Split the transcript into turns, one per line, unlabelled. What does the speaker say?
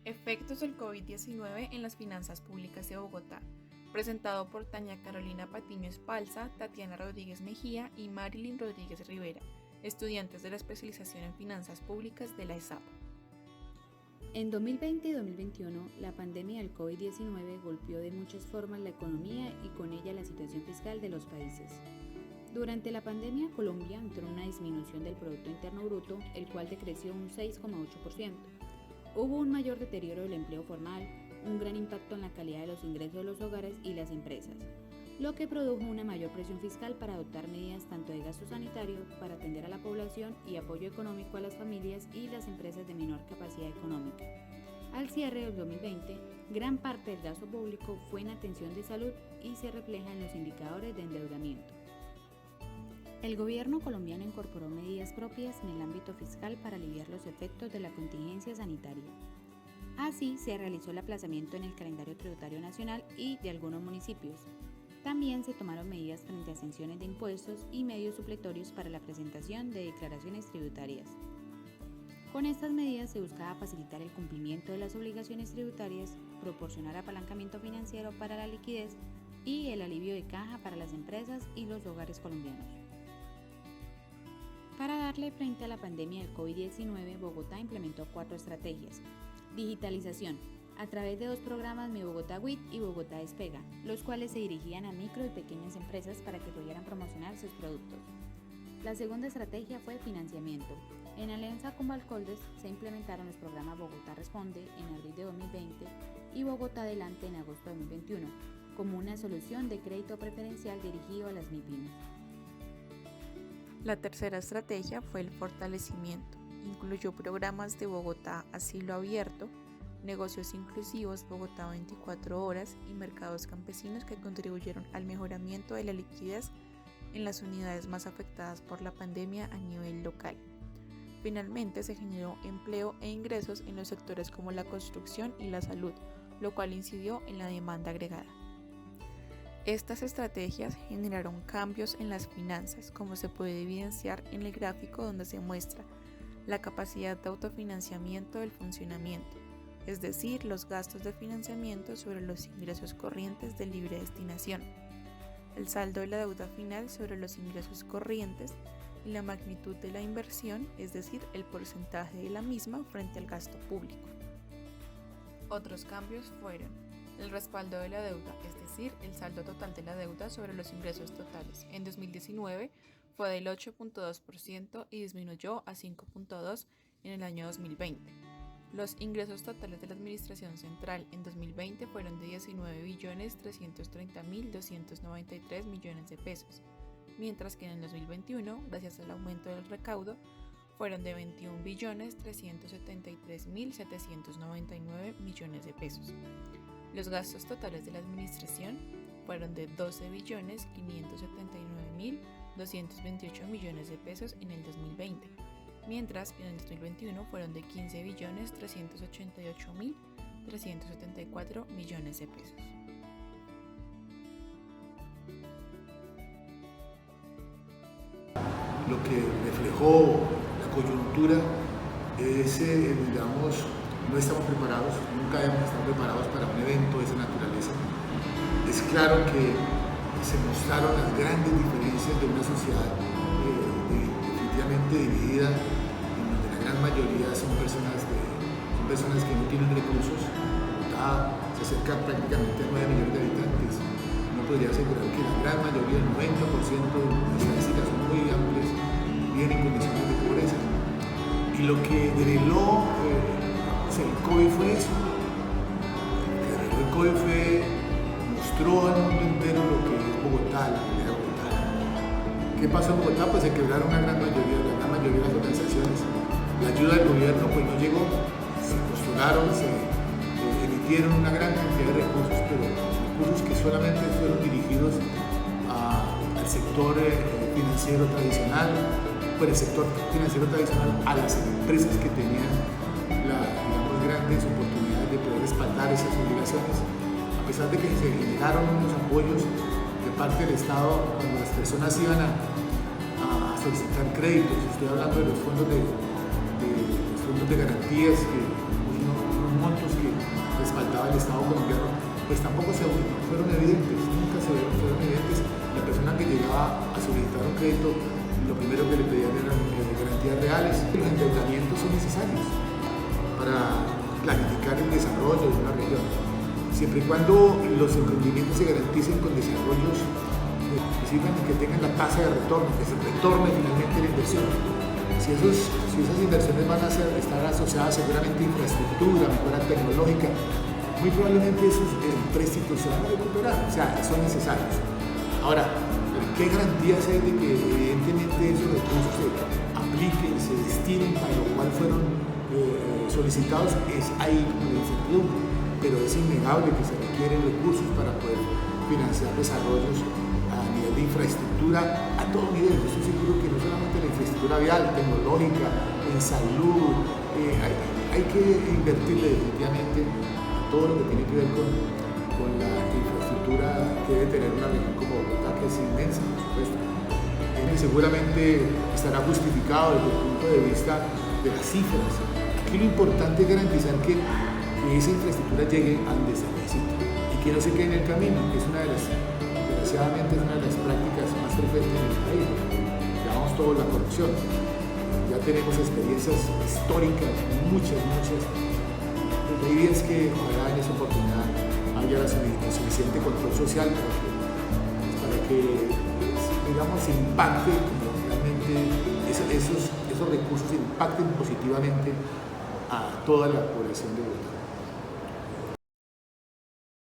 Efectos del COVID-19 en las finanzas públicas de Bogotá, presentado por Tania Carolina Patiño Espalza, Tatiana Rodríguez Mejía y Marilyn Rodríguez Rivera, estudiantes de la especialización en finanzas públicas de la ESAP.
En 2020 y 2021, la pandemia del COVID-19 golpeó de muchas formas la economía y con ella la situación fiscal de los países. Durante la pandemia, Colombia entró en una disminución del Producto Interno Bruto, el cual decreció un 6,8%. Hubo un mayor deterioro del empleo formal, un gran impacto en la calidad de los ingresos de los hogares y las empresas, lo que produjo una mayor presión fiscal para adoptar medidas tanto de gasto sanitario para atender a la población y apoyo económico a las familias y las empresas de menor capacidad económica. Al cierre del 2020, gran parte del gasto público fue en atención de salud y se refleja en los indicadores de endeudamiento. El gobierno colombiano incorporó medidas propias en el ámbito fiscal para aliviar los efectos de la contingencia sanitaria. Así, se realizó el aplazamiento en el calendario tributario nacional y de algunos municipios. También se tomaron medidas frente a exenciones de impuestos y medios supletorios para la presentación de declaraciones tributarias. Con estas medidas se buscaba facilitar el cumplimiento de las obligaciones tributarias, proporcionar apalancamiento financiero para la liquidez y el alivio de caja para las empresas y los hogares colombianos. Para darle frente a la pandemia del COVID-19, Bogotá implementó 4 estrategias. Digitalización, a través de 2 programas Mi Bogotá WIT y Bogotá Despega, los cuales se dirigían a micro y pequeñas empresas para que pudieran promocionar sus productos. La segunda estrategia fue financiamiento. En alianza con Balcoldes se implementaron los programas Bogotá Responde en abril de 2020 y Bogotá Adelante en agosto de 2021, como una solución de crédito preferencial dirigido a las MIPYMES.
La tercera estrategia fue el fortalecimiento. Incluyó programas de Bogotá Asilo Abierto, negocios inclusivos Bogotá 24 horas y mercados campesinos que contribuyeron al mejoramiento de la liquidez en las unidades más afectadas por la pandemia a nivel local. Finalmente se generó empleo e ingresos en los sectores como la construcción y la salud, lo cual incidió en la demanda agregada. Estas estrategias generaron cambios en las finanzas, como se puede evidenciar en el gráfico donde se muestra la capacidad de autofinanciamiento del funcionamiento, es decir, los gastos de financiamiento sobre los ingresos corrientes de libre destinación, el saldo de la deuda final sobre los ingresos corrientes y la magnitud de la inversión, es decir, el porcentaje de la misma frente al gasto público. Otros cambios fueron el respaldo de la deuda, es decir, el saldo total de la deuda sobre los ingresos totales. En 2019 fue del 8,2% y disminuyó a 5,2% en el año 2020. Los ingresos totales de la Administración Central en 2020 fueron de 19.330.293 millones de pesos, mientras que en el 2021, gracias al aumento del recaudo, fueron de 21.373.799 millones de pesos. Los gastos totales de la Administración fueron de 12.579.228 millones de pesos en el 2020, mientras que en el 2021 fueron de 15.388.374 millones de pesos.
Lo que reflejó la coyuntura es, no estamos preparados, nunca hemos estado preparados para un evento de esa naturaleza. Es claro que se mostraron las grandes diferencias de una sociedad definitivamente dividida, en donde la gran mayoría son personas que no tienen recursos. Bogotá se acerca prácticamente a 9 millones de habitantes. Uno podría asegurar que la gran mayoría, el 90% de las estadísticas son muy amplias, viven en condiciones de pobreza. Y lo que develó el COVID fue eso. El COVID mostró al mundo entero lo que es Bogotá, la realidad de Bogotá. ¿Qué pasó en Bogotá? Pues se quebraron la gran mayoría de las organizaciones. La ayuda del gobierno pues no llegó, se postularon, se emitieron una gran cantidad de recursos, pero recursos que solamente fueron dirigidos al sector financiero tradicional, por el sector financiero tradicional a las empresas que tenían las grandes oportunidades de poder respaldar esas obligaciones, a pesar de que se generaron unos apoyos de parte del Estado cuando las personas iban a solicitar créditos. Estoy hablando de los fondos de garantías, unos montos daba el Estado colombiano, pues tampoco fueron evidentes, nunca fueron evidentes. La persona que llegaba a solicitar un crédito, lo primero que le pedían eran garantías reales. Los endeudamientos son necesarios para planificar el desarrollo de una región, siempre y cuando los emprendimientos se garanticen con desarrollos que sirvan y que tengan la tasa de retorno, que se retorne finalmente la inversión. Si esas inversiones van a estar asociadas seguramente a infraestructura, mejora tecnológica, muy probablemente esos préstitos se van a recuperar, o sea, son necesarios. Ahora, ¿qué garantías hay de que evidentemente esos recursos se apliquen, se destinen para lo cual fueron solicitados? Es ahí la incertidumbre, pero es innegable que se requieren recursos para poder financiar desarrollos a nivel de infraestructura, a todo nivel. Yo estoy seguro que no solamente la infraestructura vial, tecnológica, en salud, hay que invertirle definitivamente a todo lo que tiene que ver con la infraestructura que debe tener una región como Bogotá, que es inmensa, por supuesto. Seguramente estará justificado desde el punto de vista de las cifras. Aquí lo importante es garantizar que esa infraestructura llegue a donde se necesita y que no se quede en el camino, que es desgraciadamente es una de las prácticas más frecuentes en el país. Llamamos todo la corrupción. Ya tenemos experiencias históricas, muchas. La idea es que ojalá en esa oportunidad haya suficiente control social para que digamos, impacte realmente esos recursos impacten positivamente a toda la población de Bogotá.